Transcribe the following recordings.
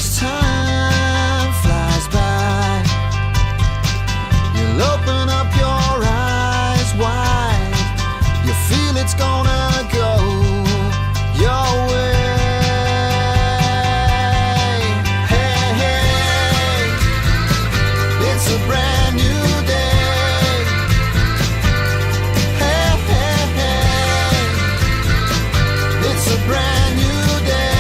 as time flies by, you'll open up your eyes wide. You feel it's gonna go your way. Hey, hey, it's a brand new day. Hey, hey, hey, it's a brand new day.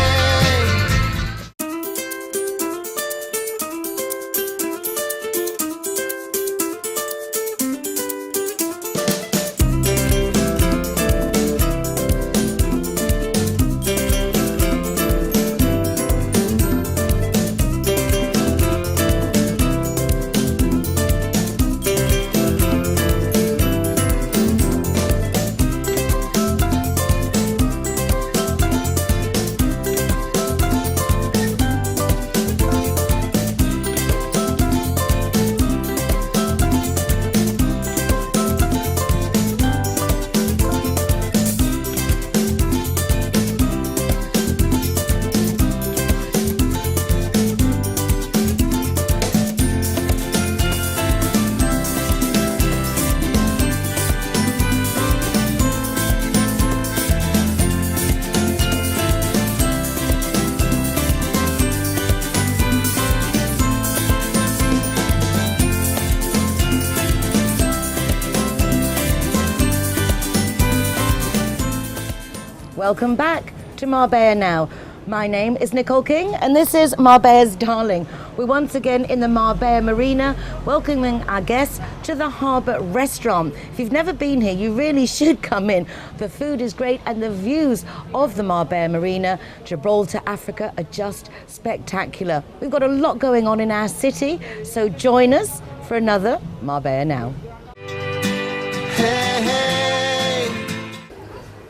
Welcome back to Marbella Now. My name is Nicole King and this is Marbella's Darling. We're once again in the Marbella Marina welcoming our guests to the Harbour restaurant. If you've never been here, you really should come in. The food is great and the views of the Marbella Marina, Gibraltar, Africa are just spectacular. We've got a lot going on in our city, so join us for another Marbella Now. Hey, hey.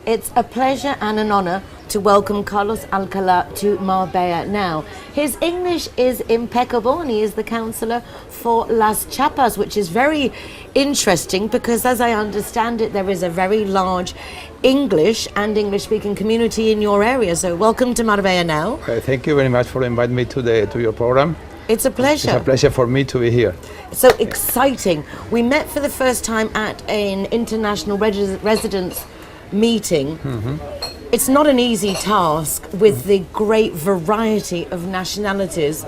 It's a pleasure and an honour to welcome Carlos Alcalá to Marbella Now. His English is impeccable and he is the councillor for Las Chapas, which is very interesting because, as I understand it, there is a very large English and English-speaking community in your area. So welcome to Marbella Now. Thank you very much for inviting me to your program. It's a pleasure. It's a pleasure for me to be here. So exciting. We met for the first time at an international residence meeting. It's not an easy task with the great variety of nationalities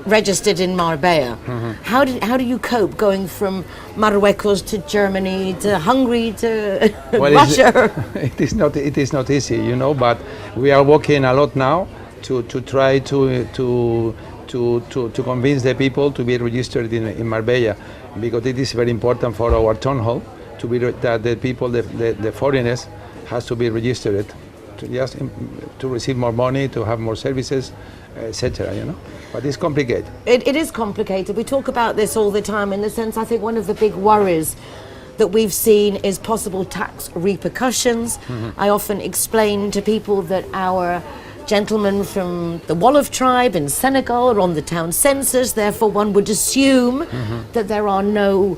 registered in Marbella. How do you cope going from Marruecos to Germany to Hungary to Russia? It is not easy, you know, but we are working a lot now to try to convince the people to be registered in Marbella, because it is very important for our townhall to be that the people, the foreigners, has to be registered to receive more money, to have more services, etc. You know, but it's complicated. It is complicated. We talk about this all the time. In the sense, I think one of the big worries that we've seen is possible tax repercussions. I often explain to people that our gentlemen from the Wolof tribe in Senegal are on the town census. Therefore, one would assume that there are no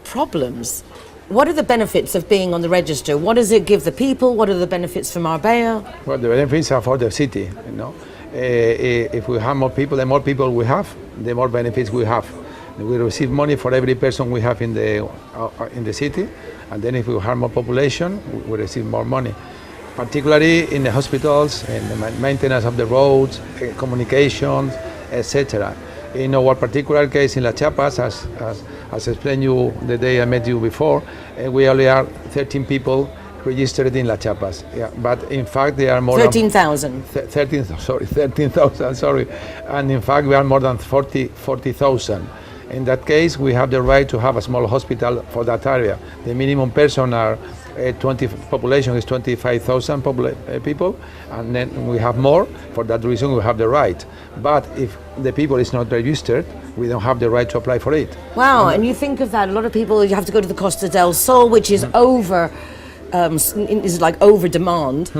problems. What are the benefits of being on the register? What does it give the people? What are the benefits for Marbella? Well, the benefits are for the city, you know. If we have more people, the more people we have, the more benefits we have. We receive money for every person we have in the city, and then if we have more population, we receive more money. Particularly in the hospitals, in the maintenance of the roads, communications, etc. In our particular case in Las Chapas, as explained you the day I met you before, we only are 13 people registered in Las Chapas. Yeah, but in fact there are more 13,000. 13,000, sorry. And in fact we are more than 40,000. In that case, we have the right to have a small hospital for that area. The minimum person are population is 25,000 people, and then we have more. For that reason, we have the right. But if the people is not registered, we don't have the right to apply for it. Wow, and you think of that, a lot of people, you have to go to the Costa del Sol, which is over is like over demand.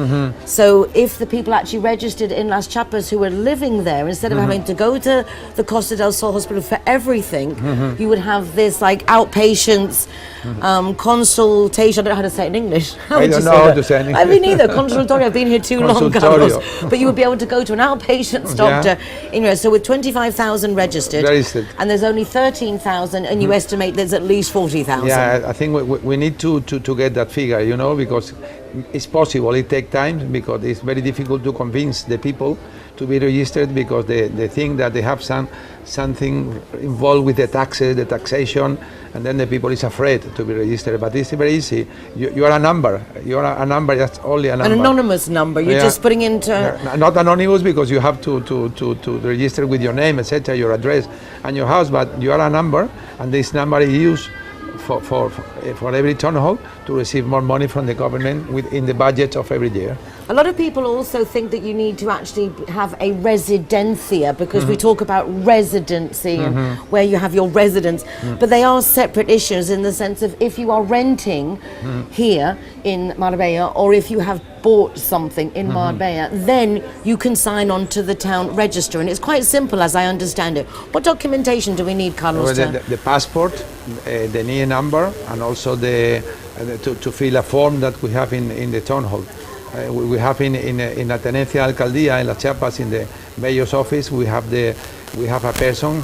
So if the people actually registered in Las Chapas who were living there, instead of having to go to the Costa del Sol hospital for everything, you would have this like outpatients consultation. I don't know how to say it in English. I don't know how to say it in English. I mean, either consultorio. I've been here too long, Carlos. But you would be able to go to an outpatients doctor. So with 25,000 registered, and there's only 13,000, and you estimate there's at least 40,000. Yeah, I think we need to get that figure, you know, because it's possible. It takes time because it's very difficult to convince the people to be registered because they think that they have something involved with the taxes, the taxation, and then the people is afraid to be registered. But it's very easy. You are a number. You are a number. That's only a number. An anonymous number. You're just putting into. Not anonymous because you have to register with your name, etc., your address and your house. But you are a number, and this number is used for every town hall to receive more money from the government within the budget of every year. A lot of people also think that you need to actually have a residencia because we talk about residency and where you have your residence, but they are separate issues in the sense of if you are renting here in Marbella or if you have bought something in Marbella, then you can sign on to the town register, and it's quite simple as I understand it. What documentation do we need, Carlos? Well, the passport, the NIE number, and also to fill a form that we have in the town hall. We have in la Tenencia Alcaldía in Las Chapas in the mayor's office. We have a person.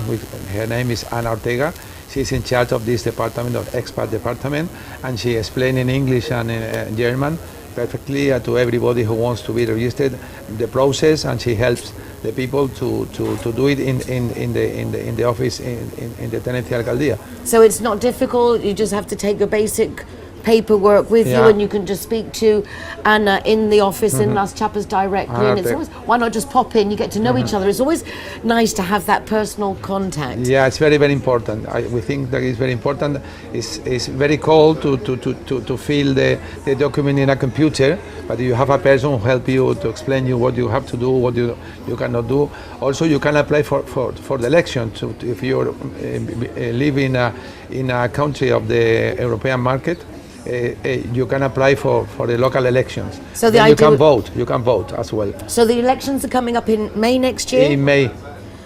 Her name is Ana Ortega. She's in charge of this department, of expat department, and she explains in English and in German perfectly to everybody who wants to be registered the process, and she helps the people to do it in the office in the Tenencia Alcaldía. So it's not difficult. You just have to take your basic paperwork with you, and you can just speak to Anna in the office in Las Chapas directly, and it's always, why not just pop in, you get to know each other. It's always nice to have that personal contact. Yeah, it's very, very important. We think that it's very important. It's very cold to fill the document in a computer, but you have a person who help you to explain you what you have to do, what you cannot do. Also, you can apply for the election if you live in a country of the European market. You can apply for the local elections. So you can vote as well. So the elections are coming up in May next year? In May.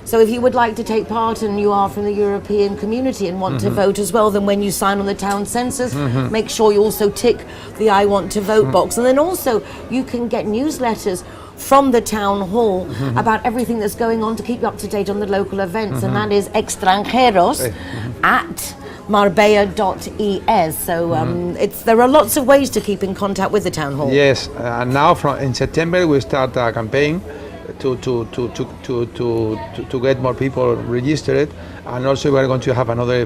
So if you would like to take part and you are from the European community and want to vote as well, then when you sign on the town census, make sure you also tick the I want to vote box. And then also you can get newsletters from the town hall about everything that's going on to keep you up to date on the local events, and that is extranjeros at marbella.es. So there are lots of ways to keep in contact with the town hall. Yes, and now in September we start a campaign to get more people registered, and also we're going to have another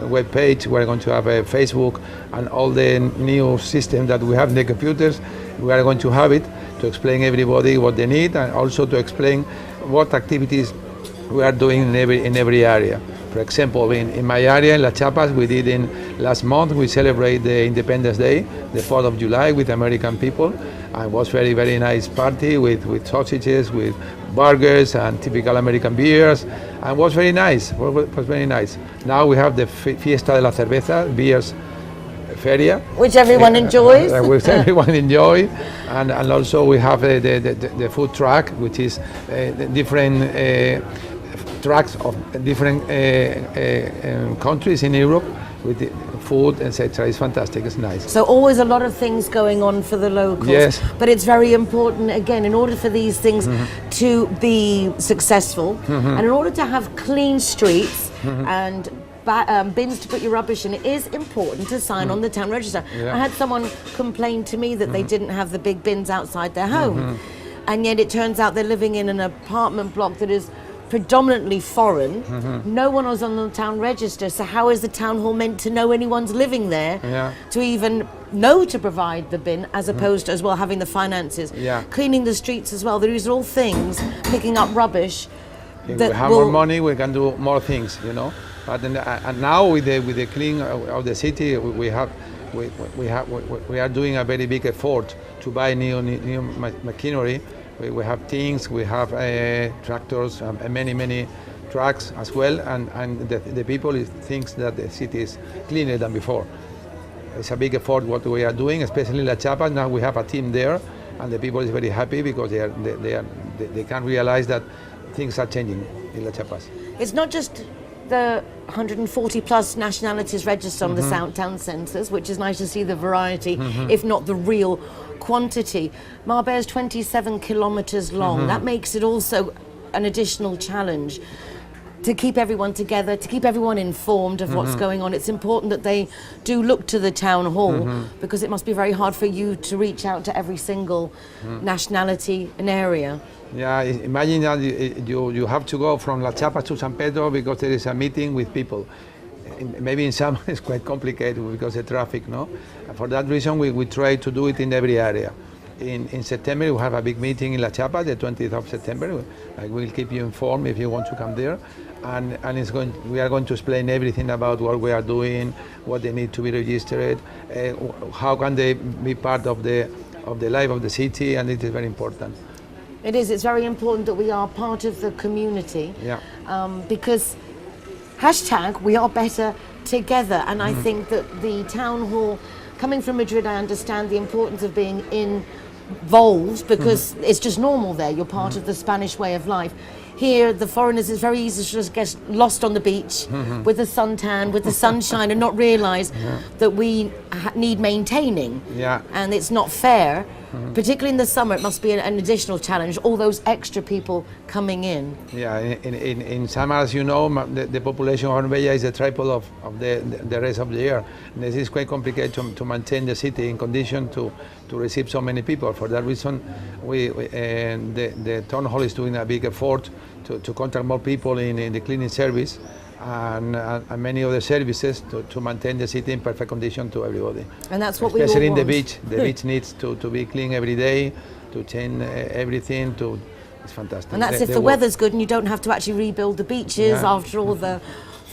web page. We're going to have a Facebook and all the new system that we have in the computers. We are going to have it to explain everybody what they need, and also to explain what activities we are doing in every area. For example, in my area, in Las Chapas, we did last month, we celebrate the Independence Day, the 4th of July, with American people. And it was very, very nice party with sausages, with burgers and typical American beers. And it was very nice, it was very nice. Now we have the Fiesta de la Cerveza, beers feria. Which everyone enjoys. Which everyone enjoys. And also we have the food truck, which is different trucks of different countries in Europe with the food, etc. It's fantastic, it's nice. So always a lot of things going on for the locals. Yes. But it's very important, again, in order for these things to be successful, and in order to have clean streets and bins to put your rubbish in, it is important to sign on the town register. I had someone complain to me that they didn't have the big bins outside their home, and yet it turns out they're living in an apartment block that is predominantly foreign. No one was on the town register, so how is the town hall meant to know anyone's living there to even know to provide the bin, as opposed to as well having the finances, cleaning the streets as well. These are all things, picking up rubbish. If we have more money, we can do more things, you know. But and now with the clean of the city, we are doing a very big effort to buy new machinery. We have things, we have tractors, many trucks as well, and the people thinks that the city is cleaner than before. it's a big effort what we are doing, especially in Las Chapas. Now we have a team there, and the people is very happy because they can realize that things are changing in Las Chapas. It's not just the 140 plus nationalities registered on the town census, which is nice to see the variety, if not the real quantity. Marbella is 27 kilometers long. That makes it also an additional challenge to keep everyone together, to keep everyone informed of what's going on. It's important that they do look to the town hall because it must be very hard for you to reach out to every single nationality and area. Yeah, imagine that you have to go from Las Chapas to San Pedro because there is a meeting with people. Maybe in summer it's quite complicated because of the traffic, no? For that reason, we try to do it in every area. In September, we have a big meeting in Las Chapas, the 20th of September. I will keep you informed if you want to come there. And we are going to explain everything about what we are doing, what they need to be registered, how can they be part of the life of the city, and it is very important. It is. It's very important that we are part of the community. Yeah. Because hashtag we are better together, and I think that the town hall, coming from Madrid, I understand the importance of being involved because it's just normal there. You're part of the Spanish way of life. Here, the foreigners, it's very easy to just get lost on the beach with the suntan, with the sunshine, and not realise that we need maintaining. Yeah. And it's not fair. Particularly in the summer, it must be an additional challenge, all those extra people coming in. Yeah, in summer, as you know, the population of Marbella is the triple of the rest of the year. And this is quite complicated to maintain the city in condition to receive so many people. For that reason, the town hall is doing a big effort to contact more people in the cleaning service and many other services to maintain the city in perfect condition to everybody. And that's what especially we all in the want. beach. The beach needs to be clean every day, to change everything. It's fantastic. And that's if the weather's good and you don't have to actually rebuild the beaches after all the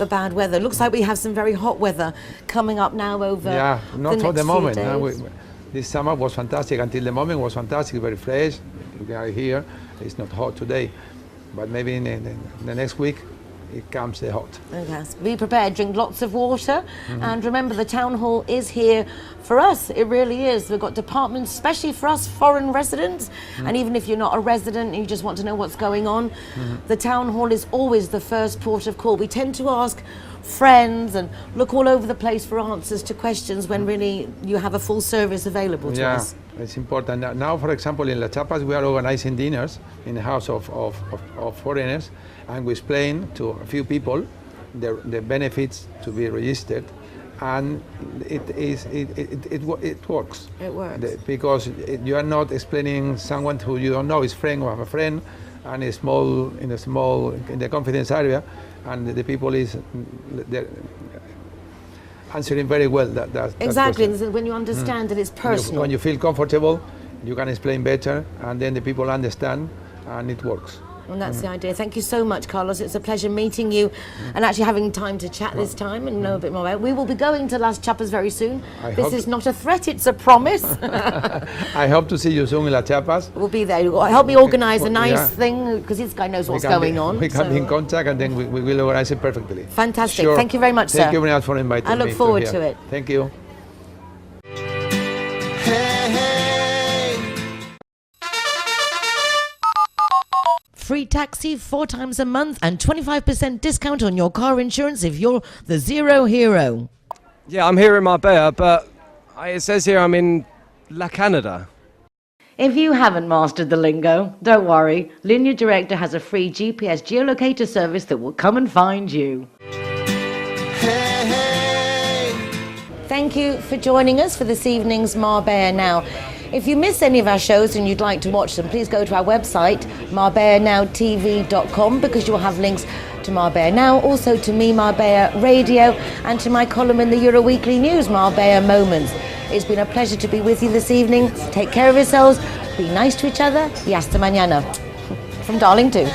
bad weather. Looks like we have some very hot weather coming up now over not the for next the moment. few No, days. this summer was fantastic. Until the moment was fantastic, very fresh. We are here. It's not hot today, but maybe in the next week it comes the hot. Okay, so be prepared, drink lots of water, and remember the town hall is here for us. It really is. We've got departments, especially for us foreign residents, and even if you're not a resident and you just want to know what's going on, the town hall is always the first port of call. We tend to ask friends and look all over the place for answers to questions when really you have a full service available to us. It's important. Now, for example, in Las Chapas, we are organizing dinners in the house of foreigners, and we explain to a few people the benefits to be registered, and it works. It works. Because you are not explaining someone who you don't know, is friend or have a friend, and in the confidence area, and the people is answering very well that Exactly, question. when you understand that it's personal. When you feel comfortable, you can explain better, and then the people understand, and it works. And that's the idea. Thank you so much, Carlos. It's a pleasure meeting you and actually having time to chat this time and know a bit more about it. We will be going to Las Chapas very soon. This is not a threat, it's a promise. I hope to see you soon in Las Chapas. We'll be there. Help me organise a nice thing, because this guy knows what's going on. We can be in contact, and then we will organize it perfectly. Fantastic. Sure. Thank you very much, sir. Thank you very much for inviting me. I look forward to it. Thank you. Hey, hey. Free taxi 4 times a month and 25% discount on your car insurance if you're the Zero Hero. Yeah, I'm here in Marbella, but it says here I'm in La Canada. If you haven't mastered the lingo, don't worry. Linear Director has a free GPS geolocator service that will come and find you. Hey, hey. Thank you for joining us for this evening's Marbella Now. If you miss any of our shows and you'd like to watch them, please go to our website, marbellanowtv.com, because you'll have links to Marbella Now, also to me, Marbella Radio, and to my column in the Euro Weekly News, Marbella Moments. It's been a pleasure to be with you this evening. Take care of yourselves, be nice to each other, y hasta mañana. From Darling too.